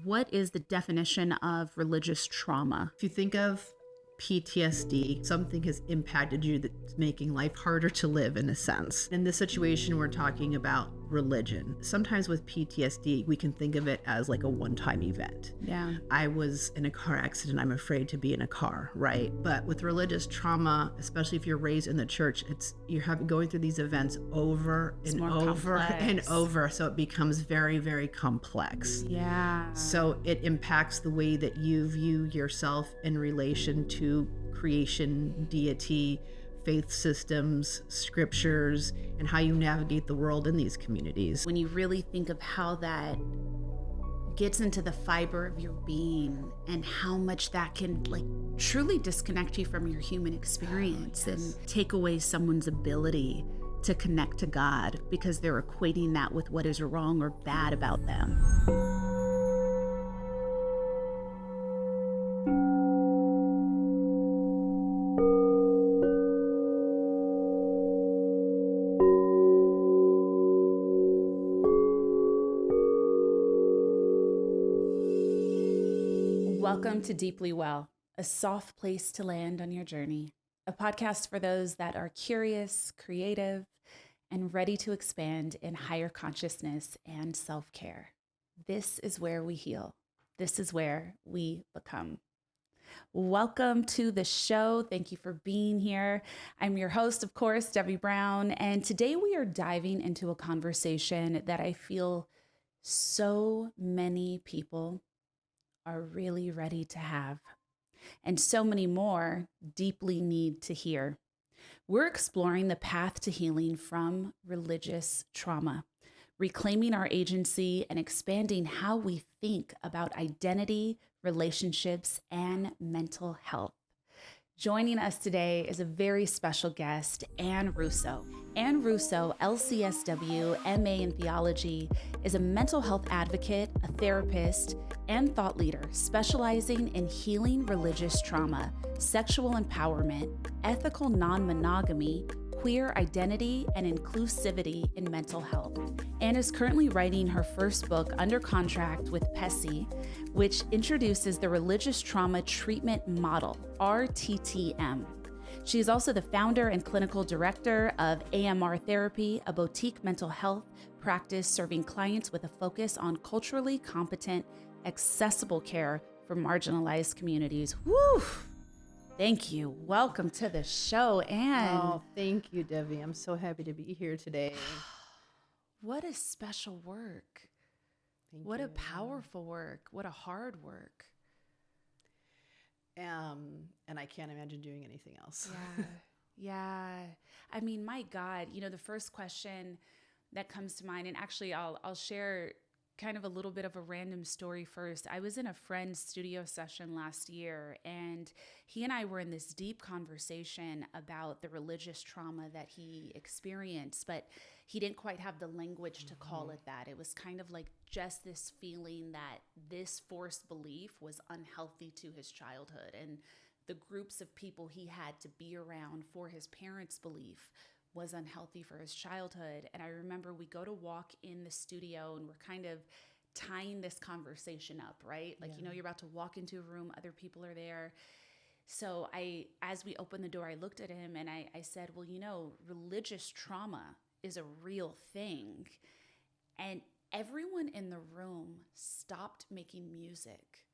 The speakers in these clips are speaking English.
what is the definition of religious trauma? If you think of PTSD, something has impacted you that's making life harder to live in a sense. In this situation, we're talking about religion. Sometimes with PTSD, we can think of it as like a one-time event. Yeah. I was in a car accident. I'm afraid to be in a car, right? But with religious trauma, especially if you're raised in the church, you're going through these events over and over and over. So it becomes very, very complex. Yeah. So it impacts the way that you view yourself in relation to creation, deity, faith systems, scriptures, and how you navigate the world in these communities. When you really think of how that gets into the fiber of your being and how much that can truly disconnect you from your human experience and take away someone's ability to connect to God because they're equating that with what is wrong or bad about them. Welcome to Deeply Well, a soft place to land on your journey, a podcast for those that are curious, creative, and ready to expand in higher consciousness and self-care. This is where we heal. This is where we become. Welcome to the show. Thank you for being here. I'm your host, of course, Devi Brown, and today we are diving into a conversation that I feel so many people are really ready to have, and so many more deeply need to hear. We're exploring the path to healing from religious trauma, reclaiming our agency and expanding how we think about identity, relationships, and mental health. Joining us today is a very special guest, Ann Rusoo. Ann Rusoo, LCSW, MA in Theology, is a mental health advocate, a therapist, and thought leader specializing in healing religious trauma, sexual empowerment, ethical non-monogamy, queer identity, and inclusivity in mental health. Ann is currently writing her first book under contract with PESI, which introduces the Religious Trauma Treatment Model, RTTM. She is also the founder and clinical director of AMR Therapy, a boutique mental health practice serving clients with a focus on culturally competent, accessible care for marginalized communities. Woo! Thank you. Welcome to the show, Ann. Oh, thank you, Devi. I'm so happy to be here today. What a special work. What a powerful work. What a hard work. And I can't imagine doing anything else. Yeah. I mean, my God, the first question that comes to mind, and actually I'll share kind of a little bit of a random story first. I was in a friend's studio session last year, and he and I were in this deep conversation about the religious trauma that he experienced, but he didn't quite have the language to call it that. It was kind of like just this feeling that this forced belief was unhealthy to his childhood, and the groups of people he had to be around for his parents' belief was unhealthy for his childhood. And I remember we go to walk in the studio and we're kind of tying this conversation up, right? You're about to walk into a room, other people are there. So as we opened the door, I looked at him and I said, well, religious trauma is a real thing. And everyone in the room stopped making music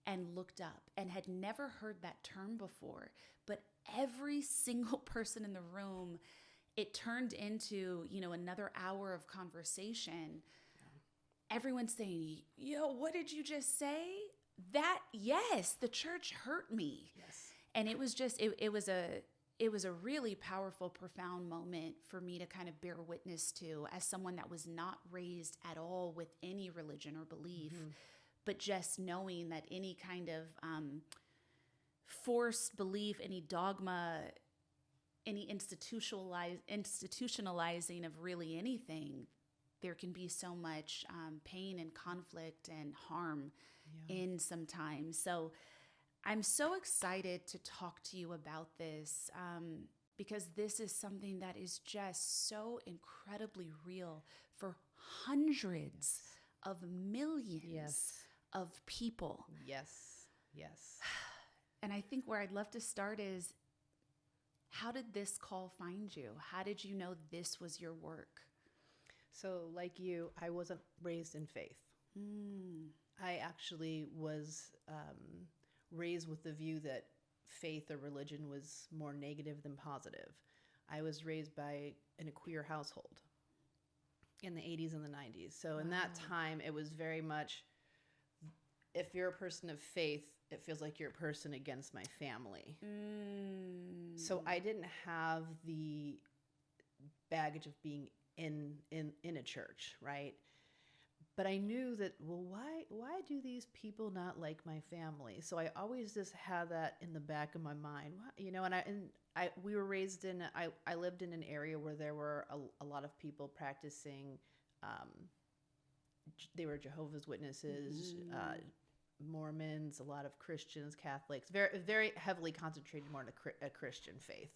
and looked up and had never heard that term before. But every single person in the room, it turned into, another hour of conversation. Yeah. Everyone's saying, what did you just say? Yes, the church hurt me. Yes. And it was just, it was a really powerful, profound moment for me to kind of bear witness to as someone that was not raised at all with any religion or belief, but just knowing that any kind of forced belief, any dogma, any institutionalizing of really anything, there can be so much pain and conflict and harm in sometimes. So I'm so excited to talk to you about this because this is something that is just so incredibly real for hundreds of millions of people. Yes. Yes. And I think where I'd love to start is, how did this call find you? How did you know this was your work? So like you, I wasn't raised in faith. I actually was raised with the view that faith or religion was more negative than positive. I was raised in a queer household in the 80s and the 90s. So in that time, it was very much, if you're a person of faith, it feels like you're a person against my family. So I didn't have the baggage of being in a church, right? But I knew that, well, why do these people not like my family? So I always just had that in the back of my mind, we were raised I lived in an area where there were a lot of people practicing, they were Jehovah's Witnesses, Mormons, a lot of Christians, Catholics, very, very heavily concentrated more in a Christian faith.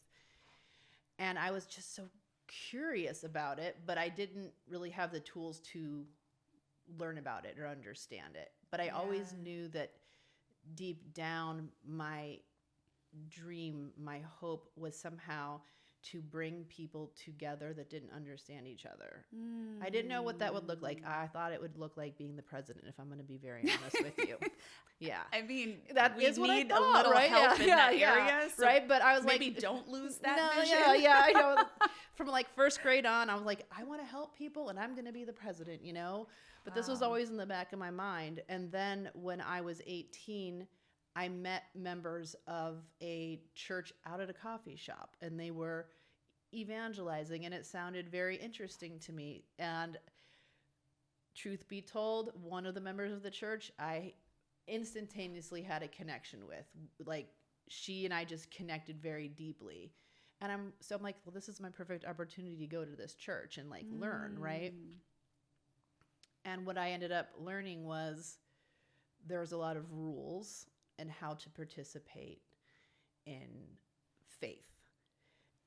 And I was just so curious about it, but I didn't really have the tools to learn about it or understand it. But I always knew that deep down, my dream, my hope was somehow to bring people together that didn't understand each other. I didn't know what that would look like. I thought it would look like being the president, if I'm going to be very honest with you. Yeah. I mean, that we is what need I thought, a little right? help in that area. So right. But I was maybe like, don't lose that no, vision. I know. From like first grade on, I was like, I want to help people and I'm going to be the president, But this was always in the back of my mind. And then when I was 18, I met members of a church out at a coffee shop, and they were evangelizing, and it sounded very interesting to me. And truth be told, one of the members of the church I instantaneously had a connection with. Like, she and I just connected very deeply. And I'm like, well, this is my perfect opportunity to go to this church and like learn, right? And what I ended up learning was there's a lot of rules and how to participate in faith.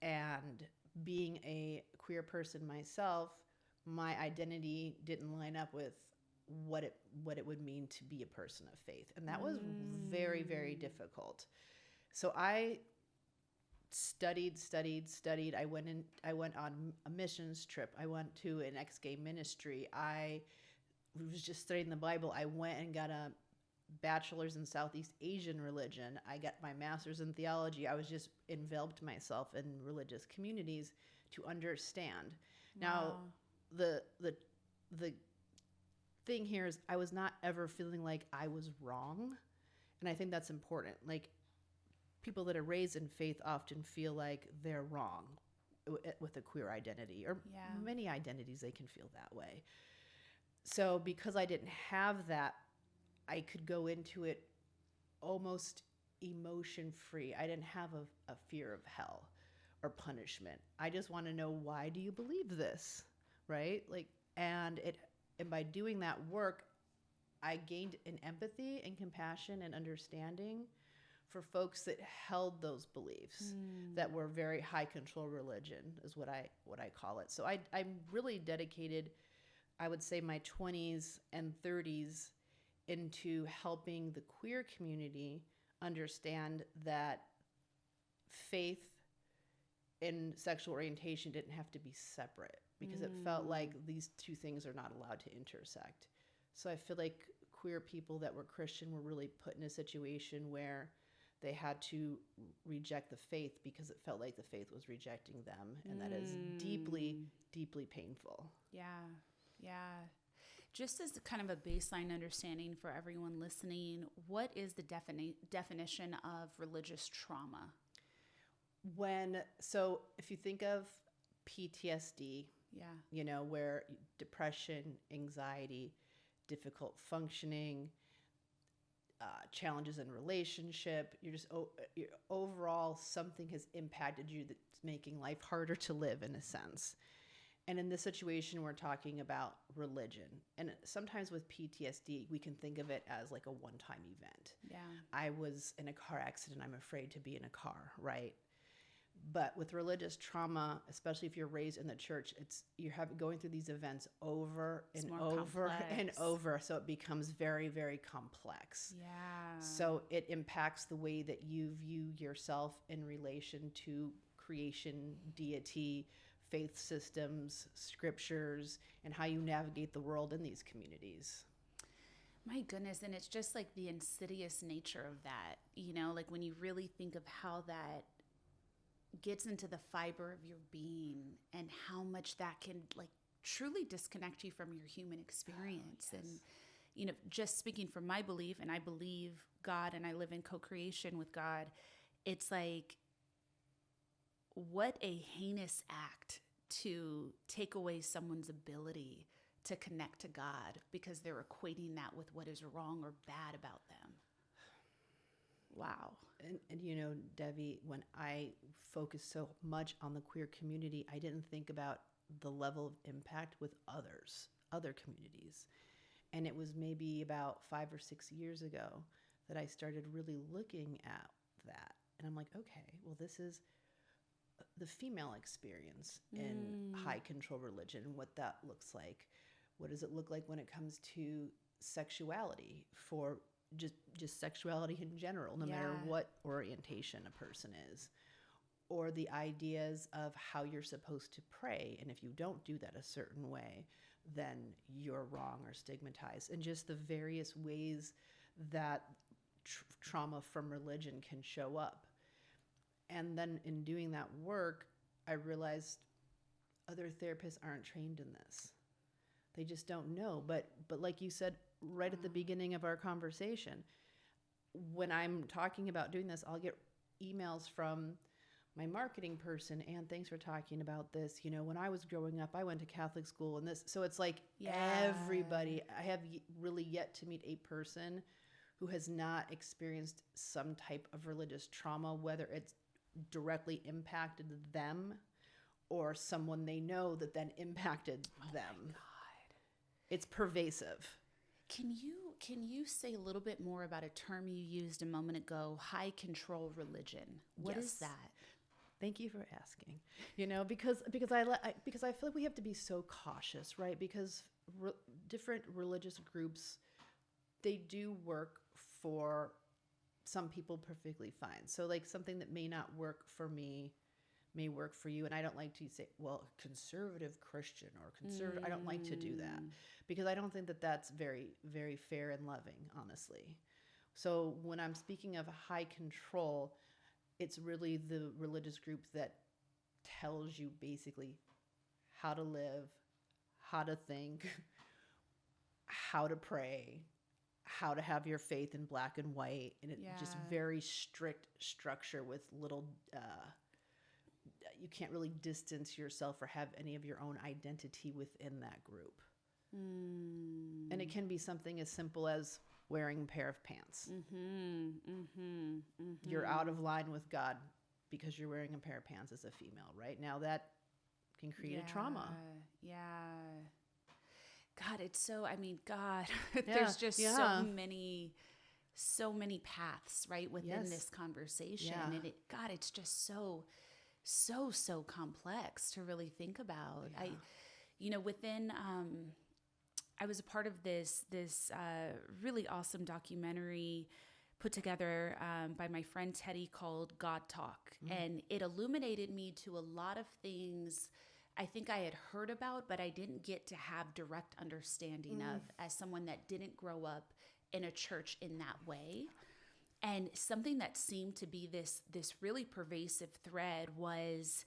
And being a queer person myself, my identity didn't line up with what it would mean to be a person of faith. And that was very, very difficult. So I studied. I went on a missions trip. I went to an ex-gay ministry. I was just studying the Bible. I went and got a bachelor's in Southeast Asian religion. I got my master's in theology. I was just enveloped myself in religious communities to understand. Now, the thing here is I was not ever feeling like I was wrong. And I think that's important. Like, people that are raised in faith often feel like they're wrong with a queer identity, or many identities, they can feel that way. So because I didn't have that, I could go into it almost emotion-free. I didn't have a fear of hell or punishment. I just want to know, why do you believe this, right? Like, and by doing that work, I gained an empathy and compassion and understanding for folks that held those beliefs that were very high control religion, is what I call it. So I'm really dedicated, I would say, my 20s and 30s into helping the queer community understand that faith and sexual orientation didn't have to be separate, because it felt like these two things are not allowed to intersect. So I feel like queer people that were Christian were really put in a situation where they had to reject the faith because it felt like the faith was rejecting them. And that is deeply, deeply painful. Yeah. Just as kind of a baseline understanding for everyone listening, what is the definition of religious trauma? So if you think of PTSD, where depression, anxiety, difficult functioning, challenges in relationship, overall something has impacted you that's making life harder to live, in a sense. And in this situation, we're talking about religion. And sometimes with PTSD, we can think of it as like a one-time event. Yeah. I was in a car accident. I'm afraid to be in a car, right? But with religious trauma, especially if you're raised in the church, you're going through these events over and over and over. So it becomes very, very complex. Yeah. So it impacts the way that you view yourself in relation to creation, deity, faith systems, scriptures, and how you navigate the world in these communities. My goodness. And it's just like the insidious nature of that, like when you really think of how that gets into the fiber of your being and how much that can like truly disconnect you from your human experience. Oh, yes. And, just speaking from my belief, and I believe God and I live in co-creation with God, it's like, what a heinous act to take away someone's ability to connect to God because they're equating that with what is wrong or bad about them. Wow. And Devi, when I focused so much on the queer community, I didn't think about the level of impact with other communities. And it was maybe about 5 or 6 years ago that I started really looking at that. And I'm like, okay, well, this is the female experience in high control religion and what that looks like. What does it look like when it comes to sexuality for just sexuality in general, no matter what orientation a person is, or the ideas of how you're supposed to pray. And if you don't do that a certain way, then you're wrong or stigmatized, and just the various ways that trauma from religion can show up. And then in doing that work, I realized other therapists aren't trained in this. They just don't know. But like you said right at the beginning of our conversation, when I'm talking about doing this, I'll get emails from my marketing person, and thanks for talking about this. When I was growing up, I went to Catholic school and this. So it's like everybody, I have really yet to meet a person who has not experienced some type of religious trauma, whether it's directly impacted them or someone they know that then impacted them. My God. It's pervasive. Can you say a little bit more about a term you used a moment ago, high control religion? What is that? Thank you for asking. Because I feel like we have to be so cautious, right? Because different religious groups, they do work for some people perfectly fine. So like something that may not work for me may work for you. And I don't like to say, well, conservative Christian or conservative. I don't like to do that because I don't think that that's very, very fair and loving, honestly. So when I'm speaking of high control, it's really the religious group that tells you basically how to live, how to think, how to pray, how to have your faith in black and white, and it's just very strict structure with little, you can't really distance yourself or have any of your own identity within that group. And it can be something as simple as wearing a pair of pants. You're out of line with God because you're wearing a pair of pants as a female, right? Now that can create a trauma. Yeah. God, it's so, God, there's just so many paths, right, within this conversation. And it's just so complex to really think about. I was a part of this really awesome documentary put together by my friend Teddy called God Talk. And it illuminated me to a lot of things I think I had heard about, but I didn't get to have direct understanding of as someone that didn't grow up in a church in that way. And something that seemed to be this really pervasive thread was,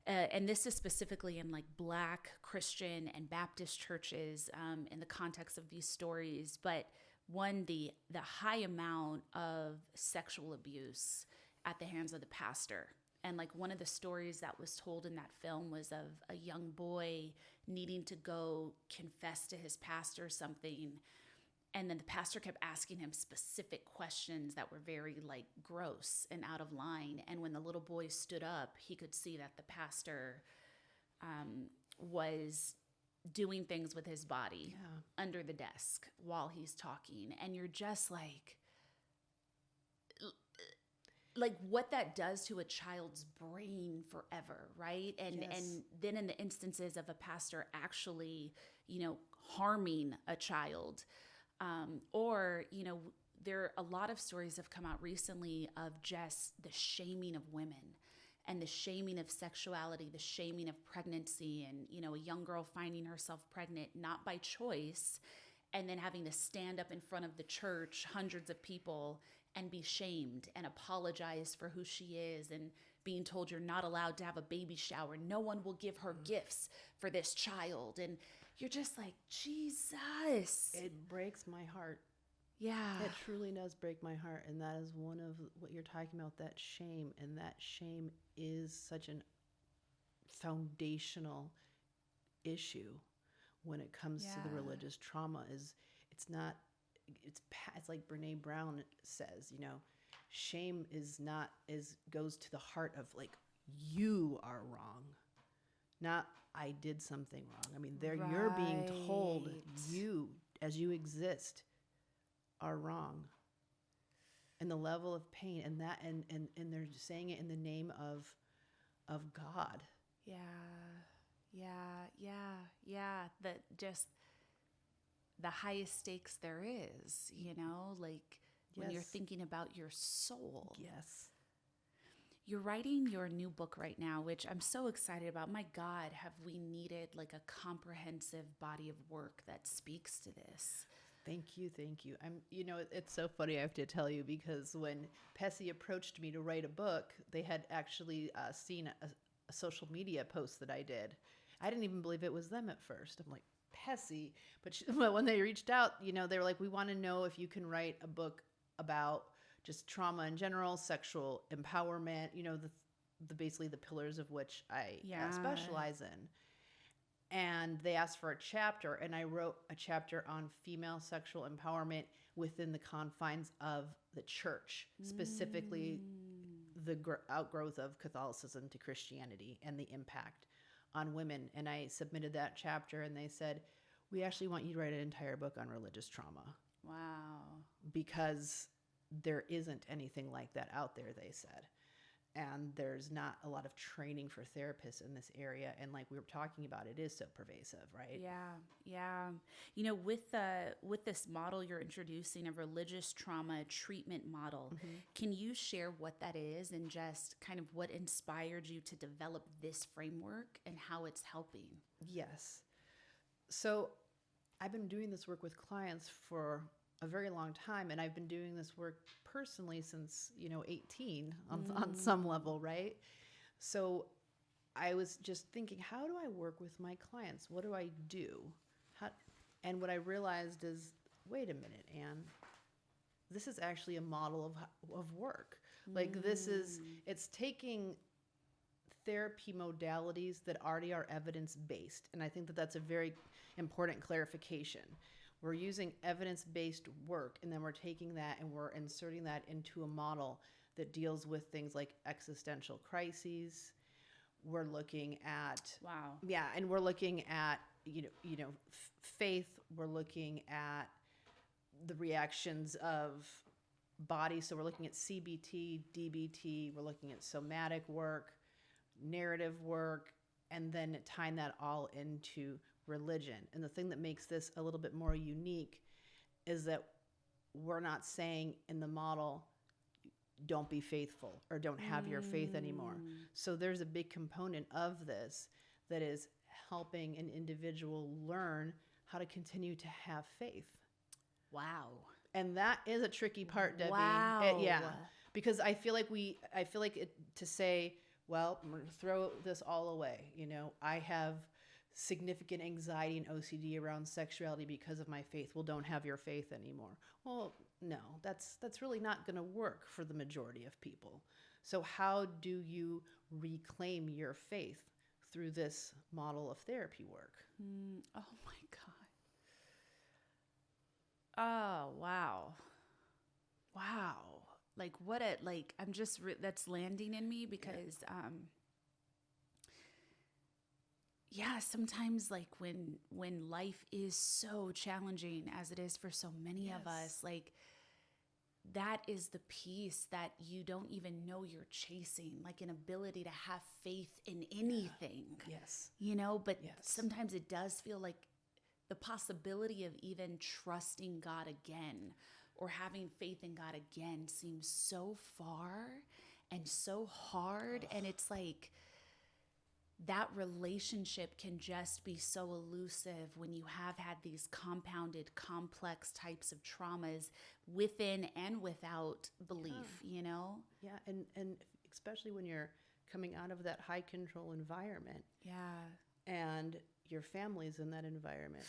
and this is specifically in like Black Christian and Baptist churches in the context of these stories, but one, the high amount of sexual abuse at the hands of the pastor. And like one of the stories that was told in that film was of a young boy needing to go confess to his pastor something. And then the pastor kept asking him specific questions that were very like gross and out of line. And when the little boy stood up, he could see that the pastor was doing things with his body under the desk while he's talking. And you're just like, like what that does to a child's brain forever, right? And then in the instances of a pastor actually, harming a child, or there are a lot of stories have come out recently of just the shaming of women and the shaming of sexuality, the shaming of pregnancy, and a young girl finding herself pregnant not by choice, and then having to stand up in front of the church, hundreds of people, and be shamed and apologize for who she is, and being told you're not allowed to have a baby shower. No one will give her gifts for this child. And you're just like, Jesus. It breaks my heart. Yeah. It truly does break my heart. And that is one of what you're talking about, that shame. And that shame is such an foundational issue when it comes to the religious trauma. It's like Brene Brown says, shame goes to the heart of like, you are wrong, not I did something wrong. I mean, you're being told you, as you exist, are wrong. And the level of pain and that, and they're saying it in the name of God. Yeah. That just the highest stakes there is, like when you're thinking about your soul. Yes. You're writing your new book right now, which I'm so excited about. My God, have we needed like a comprehensive body of work that speaks to this? Thank you. It's so funny, I have to tell you, because when Pessy approached me to write a book, they had actually seen a social media post that I did. I didn't even believe it was them at first. I'm like, Pessy. But when they reached out, they were like, we want to know if you can write a book about just trauma in general, sexual empowerment, the basically the pillars of which I specialize in. And they asked for a chapter, and I wrote a chapter on female sexual empowerment within the confines of the church, specifically the outgrowth of Catholicism to Christianity and the impact on women. And I submitted that chapter, and they said, we actually want you to write an entire book on religious trauma. Wow. Because there isn't anything like that out there, they said. And there's not a lot of training for therapists in this area. And like we were talking about, it is so pervasive, right? Yeah. With this model you're introducing, a religious trauma treatment model, can you share what that is and just kind of what inspired you to develop this framework and how it's helping? Yes. So I've been doing this work with clients for a very long time, and I've been doing this work personally since 18 on some level, right? So I was just thinking, how do I work with my clients? What do I do? And what I realized is, wait a minute, Ann, this is actually a model of work. Like it's taking therapy modalities that already are evidence-based, and I think that that's a very important clarification. We're using evidence-based work, and then we're taking that and we're inserting that into a model that deals with things like existential crises. We're looking at and we're looking at faith. We're looking at the reactions of body. So we're looking at CBT, DBT. We're looking at somatic work, narrative work, and then tying that all into religion. And the thing that makes this a little bit more unique is that we're not saying in the model, don't be faithful or don't have your faith anymore. So there's a big component of this that is helping an individual learn how to continue to have faith. Wow. And that is a tricky part, Devi. Wow. Because I feel like to say, well, I'm going to throw this all away. I have significant anxiety and OCD around sexuality because of my faith. Well, don't have your faith anymore. Well, no, that's really not going to work for the majority of people. So how do you reclaim your faith through this model of therapy work? Oh my God. Oh, wow. Like I'm just, that's landing in me because, sometimes like when life is so challenging as it is for so many of us, like that is the piece that you don't even know you're chasing, like an ability to have faith in anything. Yes. But sometimes it does feel like the possibility of even trusting God again or having faith in God again seems so far and so hard. And it's like that relationship can just be so elusive when you have had these compounded, complex types of traumas within and without belief, Yeah, and especially when you're coming out of that high control environment. Yeah. And your family's in that environment.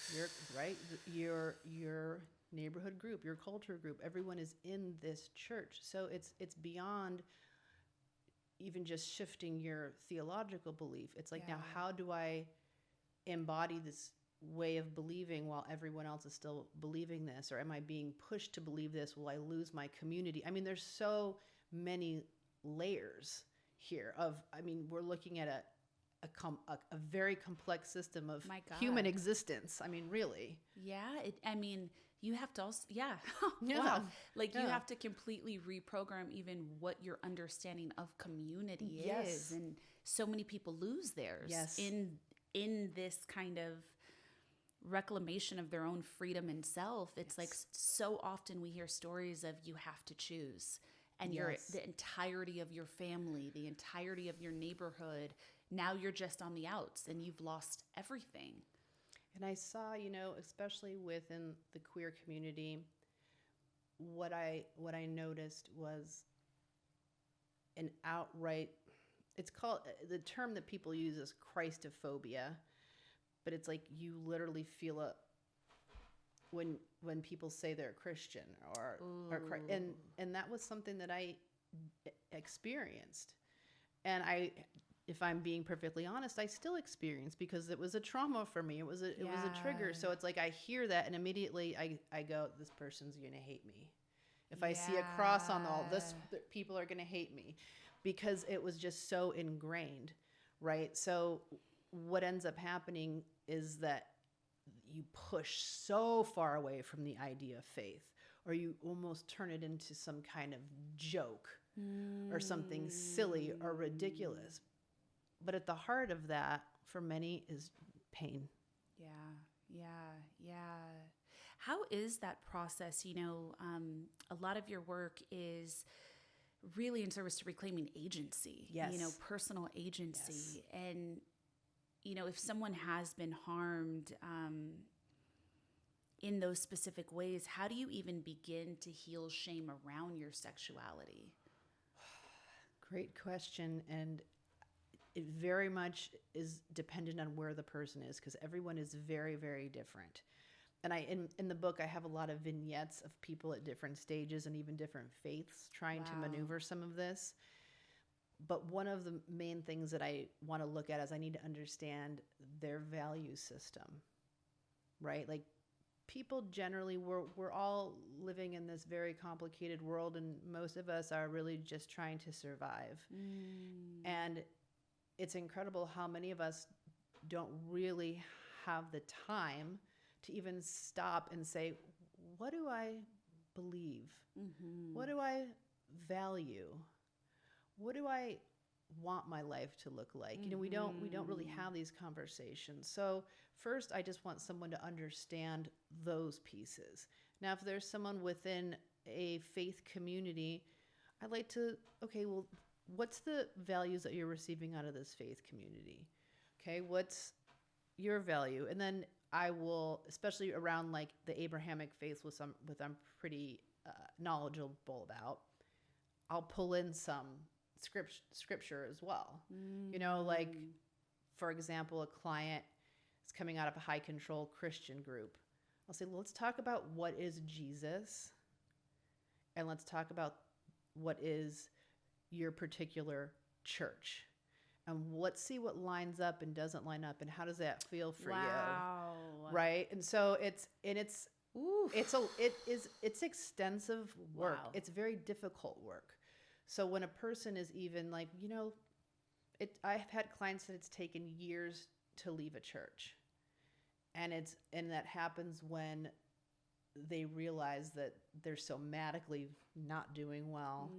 Your neighborhood group, your culture group, everyone is in this church. So it's beyond even just shifting your theological belief. It's like, now how do I embody this way of believing while everyone else is still believing this? Or am I being pushed to believe this? Will I lose my community? I mean, there's so many layers here we're looking at a very complex system of human existence. I mean, really. Yeah. You have to also, Yeah. Wow. Like you have to completely reprogram even what your understanding of community is. And so many people lose theirs in this kind of reclamation of their own freedom and self. It's like so often we hear stories of you have to choose. And the entirety of your family, the entirety of your neighborhood, now you're just on the outs and you've lost everything. And I saw, especially within the queer community, what I noticed was an outright, it's called, the term that people use is Christaphobia, but it's like you literally feel when people say they're Christian or and that was something that I experienced. And if I'm being perfectly honest, I still experience, because it was a trauma for me. It was a trigger. So it's like I hear that and immediately I go, this person's going to hate me. If I see a cross on the wall, people are going to hate me, because it was just so ingrained, right? So what ends up happening is that you push so far away from the idea of faith, or you almost turn it into some kind of joke or something silly or ridiculous. But at the heart of that, for many, is pain. Yeah. How is that process? A lot of your work is really in service to reclaiming agency, personal agency. Yes. And, if someone has been harmed in those specific ways, how do you even begin to heal shame around your sexuality? Great question. And it very much is dependent on where the person is, because everyone is very, very different. And in the book, I have a lot of vignettes of people at different stages and even different faiths trying to maneuver some of this. But one of the main things that I want to look at is I need to understand their value system, right? Like, people generally, we're all living in this very complicated world, and most of us are really just trying to survive. And it's incredible how many of us don't really have the time to even stop and say, what do I believe? What do I value? What do I want my life to look like? We don't really have these conversations. So first, I just want someone to understand those pieces. Now, if there's someone within a faith community, I'd like to, what's the values that you're receiving out of this faith community? Okay, what's your value? And then I will, especially around like the Abrahamic faith, which I'm pretty knowledgeable about, I'll pull in some scripture as well. Like, for example, a client is coming out of a high control Christian group. I'll say, let's talk about what is Jesus, and let's talk about what is your particular church, and let's see what lines up and doesn't line up, and how does that feel for you, right? And so it's extensive work. It's very difficult work. So when a person is even like, I've had clients that it's taken years to leave a church, and that happens when they realize that they're somatically not doing well.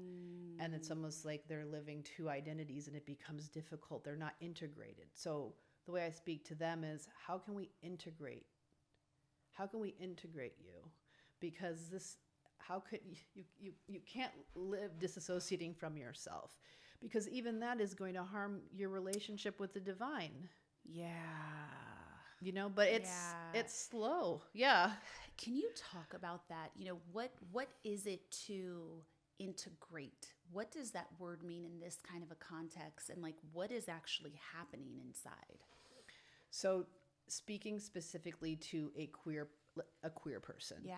And it's almost like they're living two identities, and it becomes difficult. They're not integrated. So the way I speak to them is, how can we integrate? How can we integrate you? Because how could you can't live disassociating from yourself, because even that is going to harm your relationship with the divine. Yeah. But it's slow. Yeah. Can you talk about that? What is it to integrate? What does that word mean in this kind of a context? And like, what is actually happening inside? So speaking specifically to a queer person. Yeah.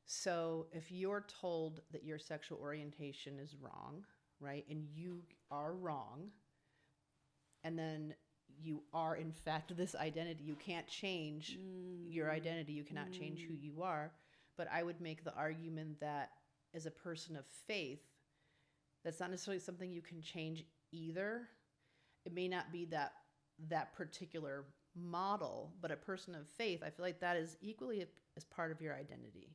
So if you're told that your sexual orientation is wrong, right? And you are wrong, and then you are in fact this identity, you can't change your identity, you cannot change who you are. But I would make the argument that as a person of faith, that's not necessarily something you can change either. It may not be that particular model, but a person of faith, I feel like that is equally as part of your identity.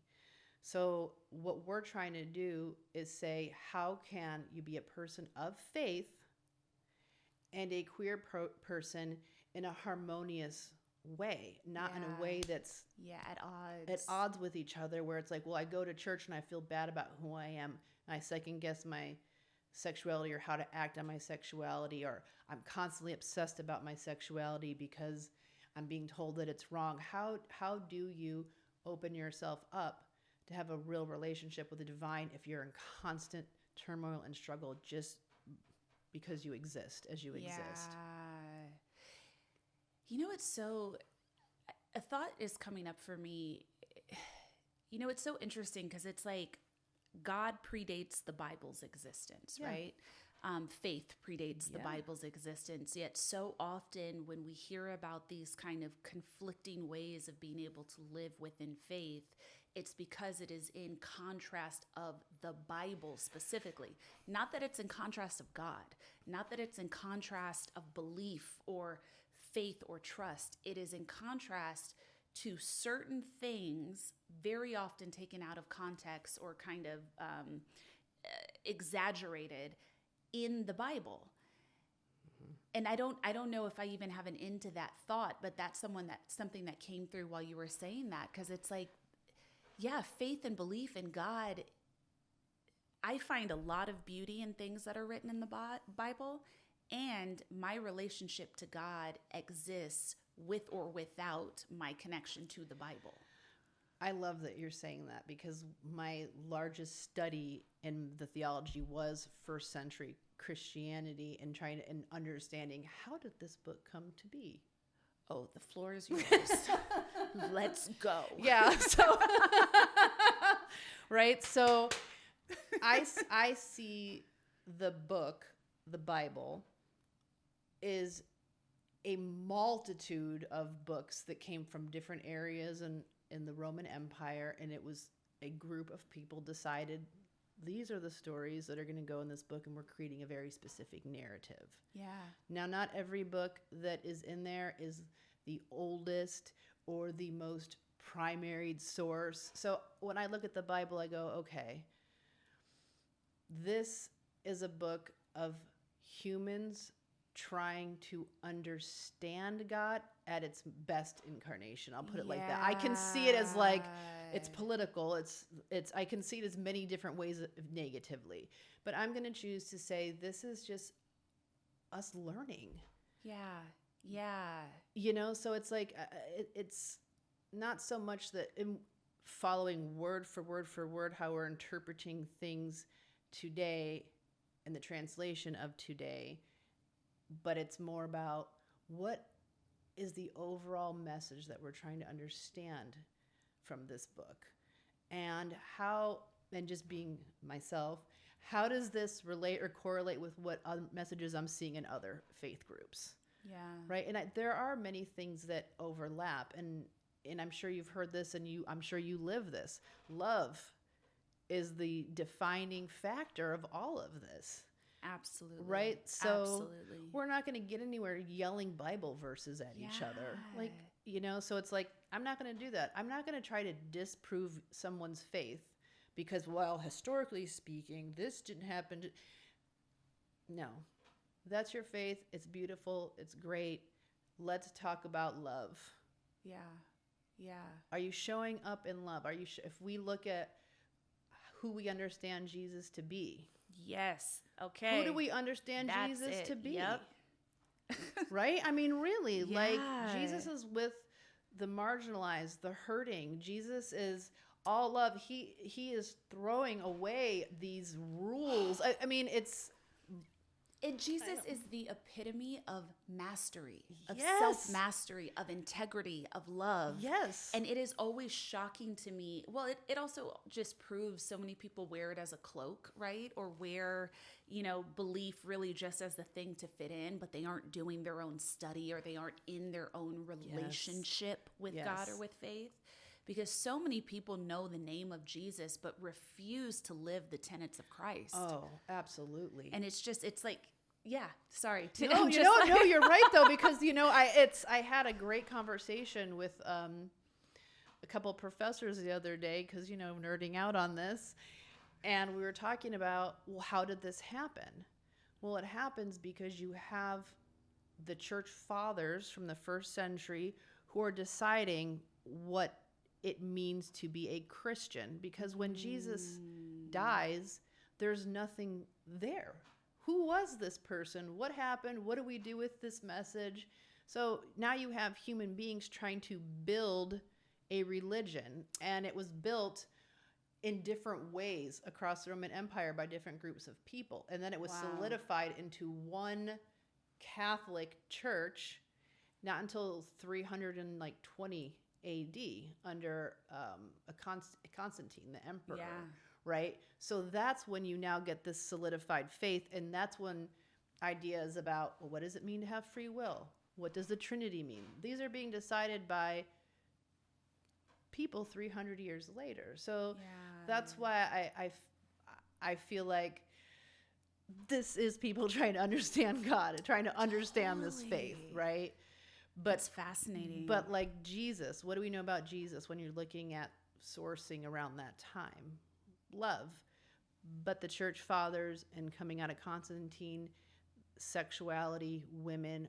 So what we're trying to do is say, how can you be a person of faith and a queer person in a harmonious way, not in a way that's at odds with each other, where it's like, well, I go to church and I feel bad about who I am, and I second guess my sexuality or how to act on my sexuality, or I'm constantly obsessed about my sexuality because I'm being told that it's wrong. How do you open yourself up to have a real relationship with the divine if you're in constant turmoil and struggle just because you exist as you exist? It's so, a thought is coming up for me. It's so interesting because it's like God predates the Bible's existence, right? Faith predates the Bible's existence. Yet so often when we hear about these kind of conflicting ways of being able to live within faith, it's because it is in contrast of the Bible specifically. Not that it's in contrast of God, not that it's in contrast of belief or faith or trust. It is in contrast to certain things, very often taken out of context or kind of exaggerated in the Bible. And I don't know if I even have an end to that thought, but that's something that came through while you were saying that, because it's like, faith and belief in God. I find a lot of beauty in things that are written in the Bible, and my relationship to God exists with or without my connection to the Bible. I love that you're saying that, because my largest study in the theology was first century Christianity, and and understanding, how did this book come to be? Oh, the floor is yours. Let's go. Yeah. So, right. So I see the book, the Bible, is a multitude of books that came from different areas in the Roman Empire. And it was a group of people decided, these are the stories that are going to go in this book, and we're creating a very specific narrative. Yeah. Now, not every book that is in there is the oldest or the most primary source. So when I look at the Bible, I go, okay, this is a book of humans trying to understand God at its best incarnation. I'll put it like that. I can see it as like, it's political. It's I can see it as many different ways negatively, but I'm going to choose to say this is just us learning. Yeah. So it's like, it's not so much that in following word for word how we're interpreting things today and the translation of today, but it's more about what is the overall message that we're trying to understand from this book, and how, and just being myself, how does this relate or correlate with what other messages I'm seeing in other faith groups? Yeah. Right. And there are many things that overlap, and I'm sure you've heard this, and I'm sure you live this. Love is the defining factor of all of this. Absolutely. Right? So absolutely. We're not going to get anywhere yelling Bible verses at each other. Like, So it's like, I'm not going to do that. I'm not going to try to disprove someone's faith because, well, historically speaking, this didn't happen. No, that's your faith. It's beautiful. It's great. Let's talk about love. Yeah. Yeah. Are you showing up in love? If we look at who we understand Jesus to be. Yes. Okay. Who do we understand That's Jesus it. to be? Yep. Right? I mean, really, Yeah. like Jesus is with the marginalized, the hurting. Jesus is all love. He is throwing away these rules. I mean, And Jesus is the epitome of mastery, of Yes. self-mastery, of integrity, of love. Yes. And it is always shocking to me. Well, it also just proves so many people wear it as a cloak, right? Or wear, belief really just as the thing to fit in, but they aren't doing their own study or they aren't in their own relationship with God or with faith. Because so many people know the name of Jesus, but refuse to live the tenets of Christ. Oh, absolutely. And it's like, yeah, sorry. No, you're right though, because I had a great conversation with a couple of professors the other day because nerding out on this, and we were talking about, well, how did this happen? Well, it happens because you have the church fathers from the first century who are deciding what it means to be a Christian, because when Jesus dies, there's nothing there. Who was this person? What happened? What do we do with this message? So now you have human beings trying to build a religion, and it was built in different ways across the Roman Empire by different groups of people. And then it was solidified into one Catholic church, not until 320 AD under Constantine, the emperor. Yeah. Right? So that's when you now get this solidified faith. And that's when ideas about, well, what does it mean to have free will? What does the Trinity mean? These are being decided by people 300 years later. So that's why I feel like this is people trying to understand God, trying to understand this faith, right? But it's fascinating. But like Jesus, what do we know about Jesus when you're looking at sourcing around that time? Love. But the church fathers and coming out of Constantine, sexuality, women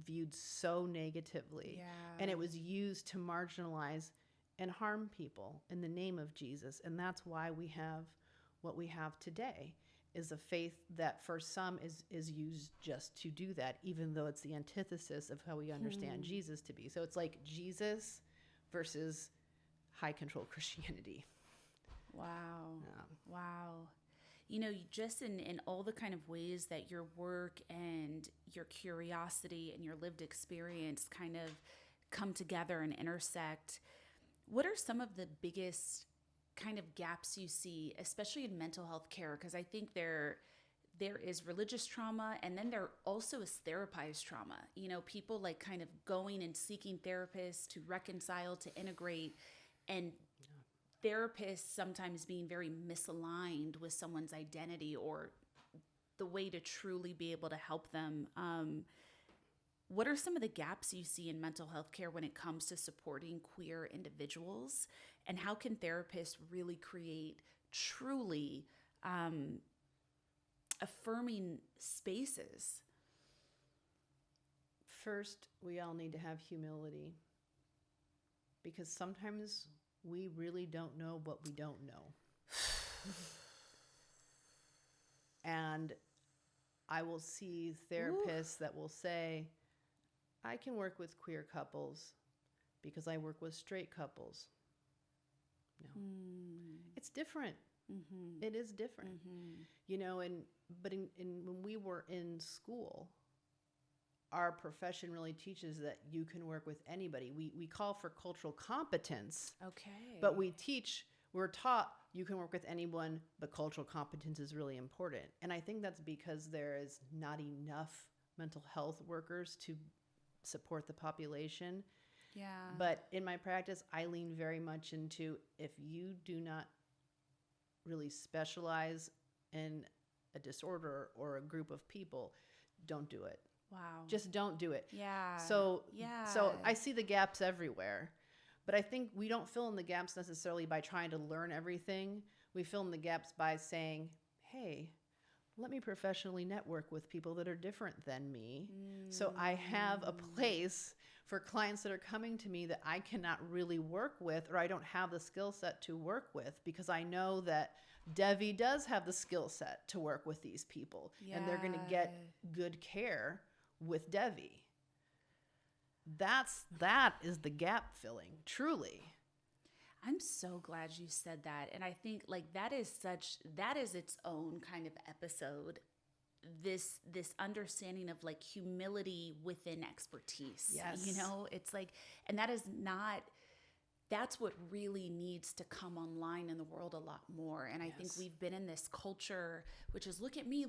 viewed so negatively. Yeah. And it was used to marginalize and harm people in the name of Jesus. And that's why we have what we have today, is a faith that for some is used just to do that, even though it's the antithesis of how we understand Jesus to be. So it's like Jesus versus high control Christianity. Wow. Wow. Just in all the kind of ways that your work and your curiosity and your lived experience kind of come together and intersect, what are some of the biggest kind of gaps you see, especially in mental health care? Because I think there is religious trauma, and then there also is therapized trauma. People like kind of going and seeking therapists to reconcile, to integrate, and therapists sometimes being very misaligned with someone's identity or the way to truly be able to help them. What are some of the gaps you see in mental health care when it comes to supporting queer individuals? And how can therapists really create truly affirming spaces? First, we all need to have humility, because sometimes we really don't know what we don't know. And I will see therapists that will say, I can work with queer couples because I work with straight couples. No, it's different. Mm-hmm. It is different, but when we were in school, our profession really teaches that you can work with anybody. We call for cultural competence. Okay. But we're taught you can work with anyone, but cultural competence is really important. And I think that's because there is not enough mental health workers to support the population. Yeah. But in my practice, I lean very much into, if you do not really specialize in a disorder or a group of people, don't do it. Wow. Just don't do it. Yeah. So I see the gaps everywhere. But I think we don't fill in the gaps necessarily by trying to learn everything. We fill in the gaps by saying, hey, let me professionally network with people that are different than me. So I have a place for clients that are coming to me that I cannot really work with, or I don't have the skill set to work with, because I know that Devi does have the skill set to work with these people, and they're going to get good care with Devi. That is the gap filling, truly. I'm so glad you said that. And I think like that is its own kind of episode. This understanding of like humility within expertise. Yes. You know, it's like, and that's what really needs to come online in the world a lot more. And I think we've been in this culture, which is look at me,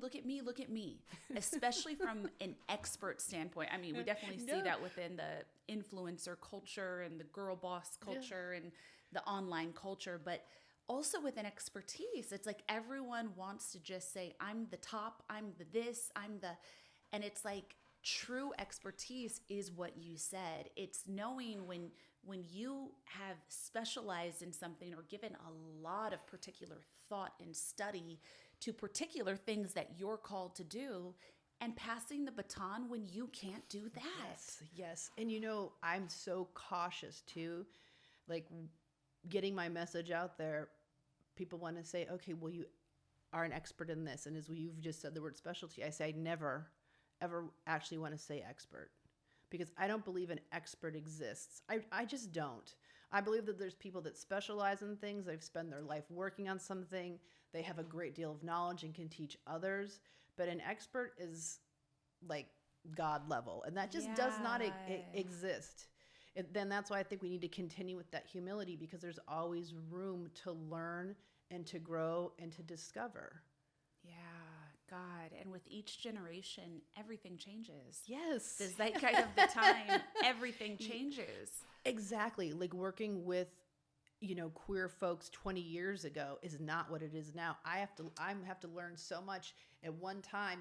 especially from an expert standpoint. I mean, we definitely see that within the influencer culture and the girl boss culture and the online culture, but also within expertise. It's like everyone wants to just say, I'm the top, I'm the this, and it's like true expertise is what you said. It's knowing when you have specialized in something or given a lot of particular thought and study to particular things that you're called to do, and passing the baton when you can't do that. Yes. And I'm so cautious too, like getting my message out there. People want to say, okay, well, you are an expert in this. And as you've just said the word specialty, I say I never, ever actually want to say expert, because I don't believe an expert exists. I just don't. I believe that there's people that specialize in things. They've spent their life working on something. They have a great deal of knowledge and can teach others. But an expert is like God level. And that just does not exist. Then that's why I think we need to continue with that humility, because there's always room to learn and to grow and to discover. Yeah, God. And with each generation, everything changes. Yes. The zeitgeist of the time, everything changes. Exactly. Like working with, queer folks 20 years ago is not what it is now. I have to learn so much. At one time,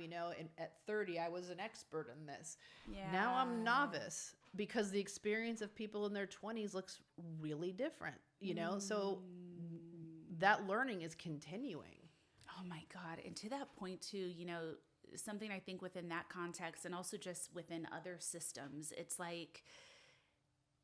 at 30, I was an expert in this. Yeah. Now I'm novice, because the experience of people in their 20s looks really different, so that learning is continuing. Oh my God. And to that point too, something I think within that context, and also just within other systems, it's like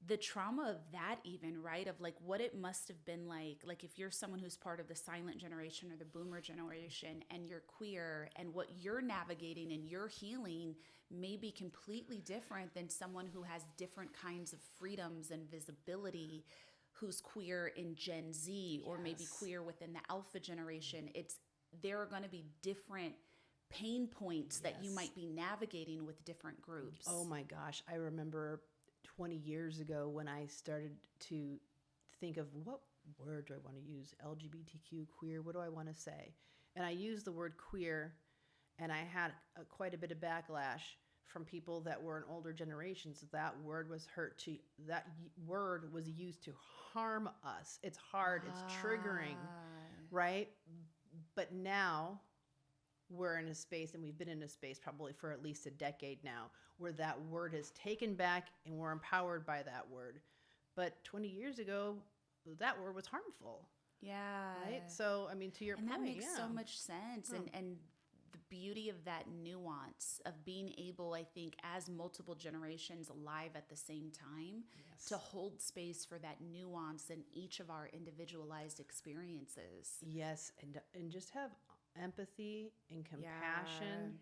the trauma of that even, right? Of like what it must have been like if you're someone who's part of the silent generation or the boomer generation and you're queer, and what you're navigating and you're healing may be completely different than someone who has different kinds of freedoms and visibility, who's queer in Gen Z or maybe queer within the Alpha generation. There are going to be different pain points that you might be navigating with different groups. Oh my gosh. I remember 20 years ago when I started to think of what word do I want to use? LGBTQ, queer, what do I want to say? And I used the word queer, and I had quite a bit of backlash from people that were in older generations. That word was used to harm us. It's hard, it's triggering, right? But now we're in a space, and we've been in a space probably for at least a decade now, where that word is taken back and we're empowered by that word. But 20 years ago, that word was harmful. Yeah. Right? So, I mean, to your point. And that makes so much sense. And the beauty of that nuance of being able, I think, as multiple generations alive at the same time, to hold space for that nuance in each of our individualized experiences. Yes. And just have empathy and compassion.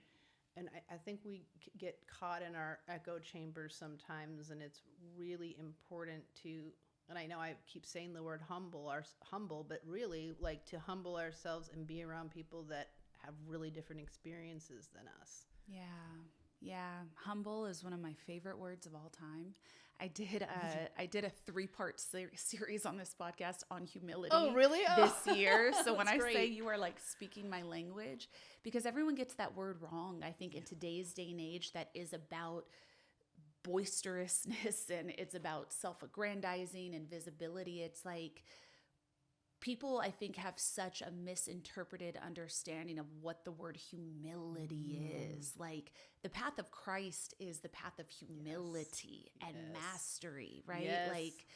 And I think we get caught in our echo chambers sometimes, and it's really important to, and I know I keep saying the word humble, but really like to humble ourselves and be around people that have really different experiences than us. Yeah. Humble is one of my favorite words of all time. I did a 3-part series on this podcast on humility. Oh, really? This year. So when I great. say you are like speaking my language, because everyone gets that word wrong. I think in today's day and age, that is about boisterousness and it's about self-aggrandizing and visibility. It's like people, I think, have such a misinterpreted understanding of what the word humility is. Like, the path of Christ is the path of humility and mastery, right? Yes. Like,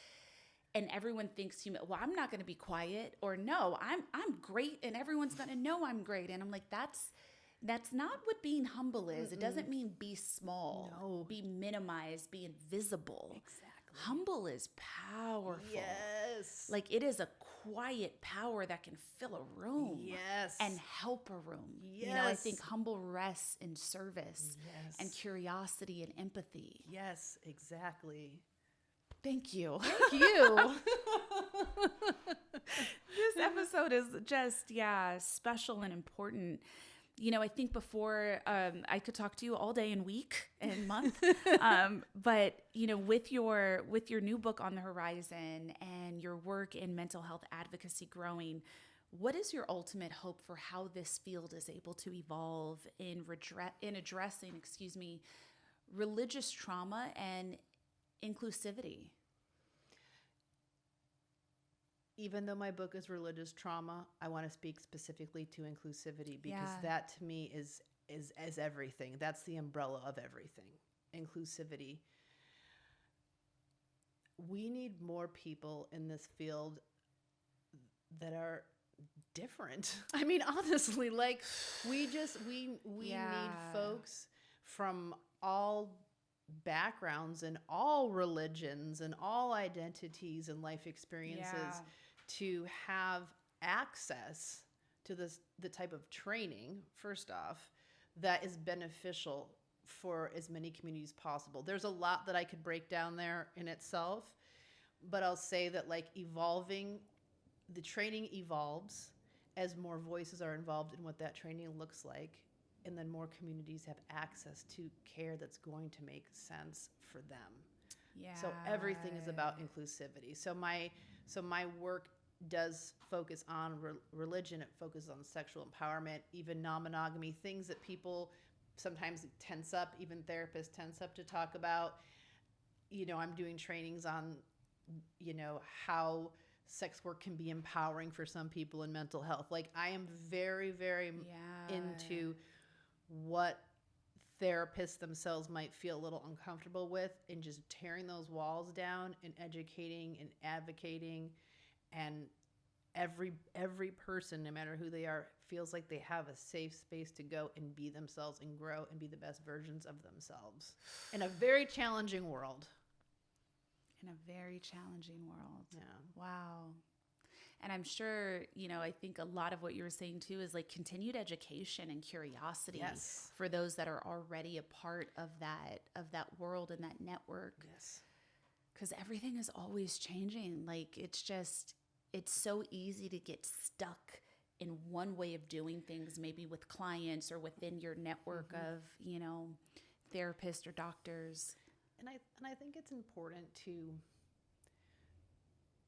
and everyone thinks, well, I'm not going to be quiet, or no, I'm great, and everyone's going to know I'm great. And I'm like, that's not what being humble is. It doesn't mean be small, be minimized, be invisible. Exactly. Humble is powerful. Yes. Like, it is a quiet power that can fill a room. Yes. And help a room. Yes. You know, I think humble rests in service and curiosity and empathy. Yes, exactly. Thank you. Thank you. This episode is just, special and important. You know, I think before I could talk to you all day and week and month, but you know, with your new book on the horizon and your work in mental health advocacy growing, what is your ultimate hope for how this field is able to evolve in addressing, religious trauma and inclusivity? Even though my book is religious trauma, I want to speak specifically to inclusivity, because that to me is everything. That's the umbrella of everything. Inclusivity. We need more people in this field that are different. I mean, honestly, like we need folks from all backgrounds and all religions and all identities and life experiences to have access to the type of training, first off, that is beneficial for as many communities possible. There's a lot that I could break down there in itself, but I'll say that, like, the training evolves as more voices are involved in what that training looks like, and then more communities have access to care that's going to make sense for them. Yeah. So everything is about inclusivity. So my work does focus on religion. It focuses on sexual empowerment, even non-monogamy, things that people sometimes tense up, even therapists tense up to talk about. You know, I'm doing trainings on, you know, how sex work can be empowering for some people in mental health. Like, I am very, very into what therapists themselves might feel a little uncomfortable with, and just tearing those walls down and educating and advocating, and every person, no matter who they are, feels like they have a safe space to go and be themselves and grow and be the best versions of themselves in a very challenging world. In a very challenging world. Yeah. Wow. And I'm sure, you know, I think a lot of what you were saying too is like continued education and curiosity for those that are already a part of that world and that network. Yes. Because everything is always changing. Like, it's so easy to get stuck in one way of doing things, maybe with clients or within your network of, you know, therapists or doctors. And I think it's important to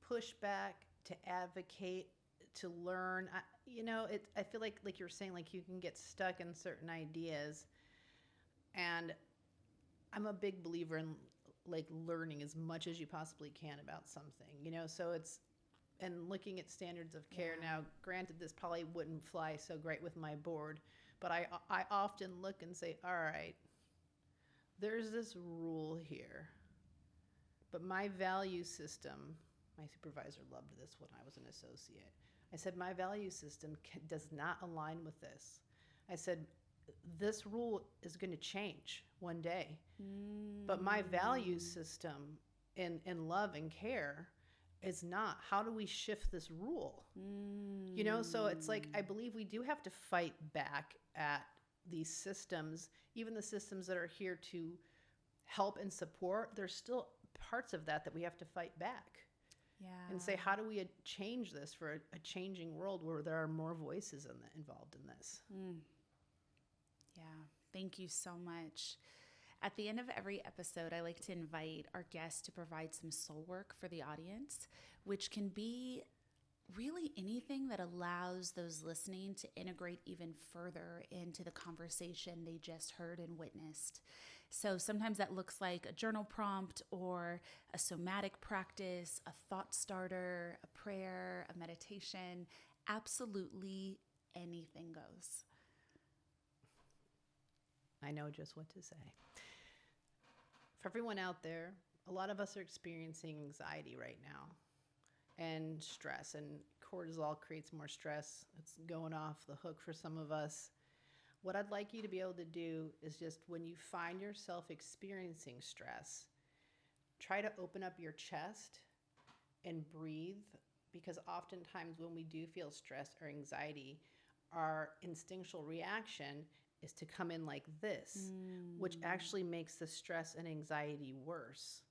push back, to advocate, to learn. I feel like you're saying, like, you can get stuck in certain ideas, and I'm a big believer in, like, learning as much as you possibly can about something, you know. So and looking at standards of care. Now, granted, this probably wouldn't fly so great with my board, but I often look and say, all right, there's this rule here, but my value system, my supervisor loved this when I was an associate. I said, my value system does not align with this. I said, this rule is going to change one day, but my value system in love and care is not. How do we shift this rule? You know, so it's like, I believe we do have to fight back at these systems, even the systems that are here to help and support. There's still parts of that we have to fight back. And say, how do we change this for a changing world where there are more voices involved in this? Yeah, thank you so much. At the end of every episode, I like to invite our guests to provide some soul work for the audience, which can be really anything that allows those listening to integrate even further into the conversation they just heard and witnessed. So sometimes that looks like a journal prompt or a somatic practice, a thought starter, a prayer, a meditation. Absolutely anything goes. I know just what to say. For everyone out there, a lot of us are experiencing anxiety right now and stress, and cortisol creates more stress. It's going off the hook for some of us. What I'd like you to be able to do is just when you find yourself experiencing stress, try to open up your chest and breathe, because oftentimes when we do feel stress or anxiety, our instinctual reaction is to come in like this, which actually makes the stress and anxiety worse.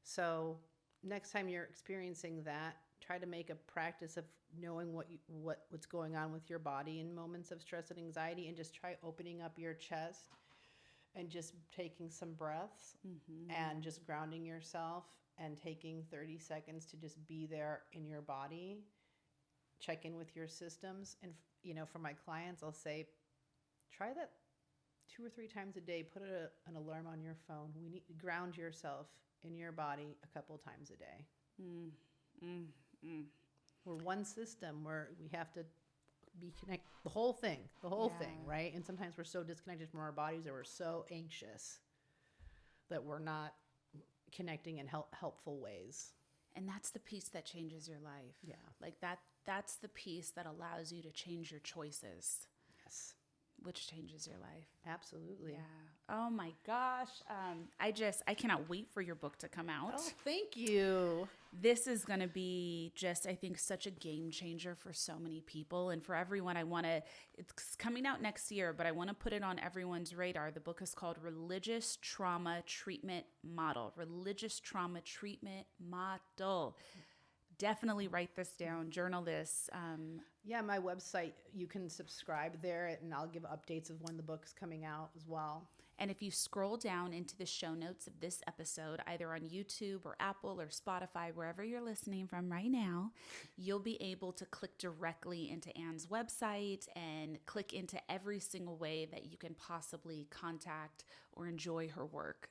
So next time you're experiencing that, try to make a practice of knowing what's going on with your body in moments of stress and anxiety, and just try opening up your chest and just taking some breaths and just grounding yourself and taking 30 seconds to just be there in your body. Check in with your systems. And, for my clients, I'll say, try that 2 or 3 times a day. Put an alarm on your phone. We need to ground yourself in your body a couple times a day. We're one system where we have to be connected. The whole thing, right? And sometimes we're so disconnected from our bodies, or we're so anxious that we're not connecting in helpful ways. And that's the piece that changes your life. Yeah. Like that's the piece that allows you to change your choices. Yes. Which changes your life. Absolutely. Yeah. Oh my gosh. I cannot wait for your book to come out. Oh, thank you. This is going to be just, I think, such a game changer for so many people. And for everyone, it's coming out next year, but I want to put it on everyone's radar. The book is called Religious Trauma Treatment Model. Religious Trauma Treatment Model. Definitely write this down, journal this. Yeah, my website, you can subscribe there, and I'll give updates of when the book's coming out as well. And if you scroll down into the show notes of this episode, either on YouTube or Apple or Spotify, wherever you're listening from right now, you'll be able to click directly into Ann's website and click into every single way that you can possibly contact or enjoy her work.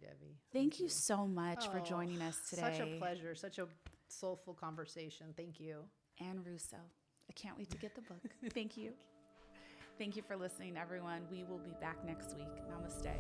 Devi. Thank you so much for joining us today. Such a pleasure. Such a soulful conversation. Thank you. Ann Rusoo. I can't wait to get the book. Thank you. Thank you for listening, everyone. We will be back next week. Namaste.